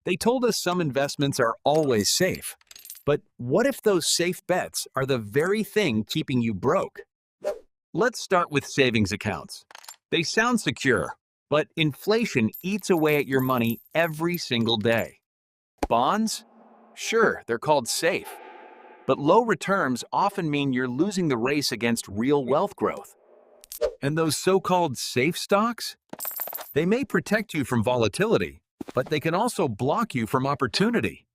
They told us some investments are always safe. But what if those safe bets are the very thing keeping you broke? Let's start with savings accounts. They sound secure, but inflation eats away at your money every single day. Bonds? Sure, they're called safe. But low returns often mean you're losing the race against real wealth growth. And those so-called safe stocks? They may protect you from volatility, but they can also block you from opportunity.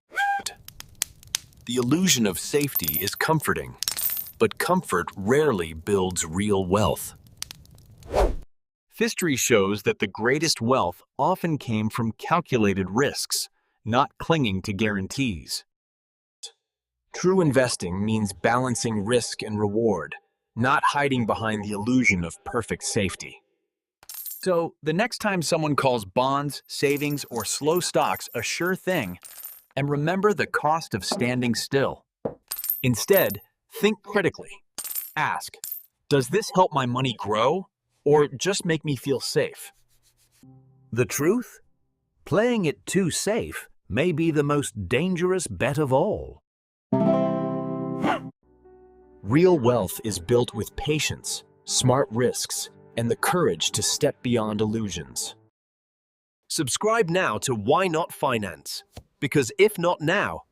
The illusion of safety is comforting, but comfort rarely builds real wealth. History shows that the greatest wealth often came from calculated risks, not clinging to guarantees. True investing means balancing risk and reward, not hiding behind the illusion of perfect safety. So, the next time someone calls bonds, savings, or slow stocks a sure thing, and remember the cost of standing still. Instead, think critically. Ask, does this help my money grow, or just make me feel safe? The truth? Playing it too safe may be the most dangerous bet of all. Real wealth is built with patience, smart risks, and the courage to step beyond illusions. Subscribe now to Why Not Finance, because if not now,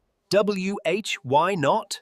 why not?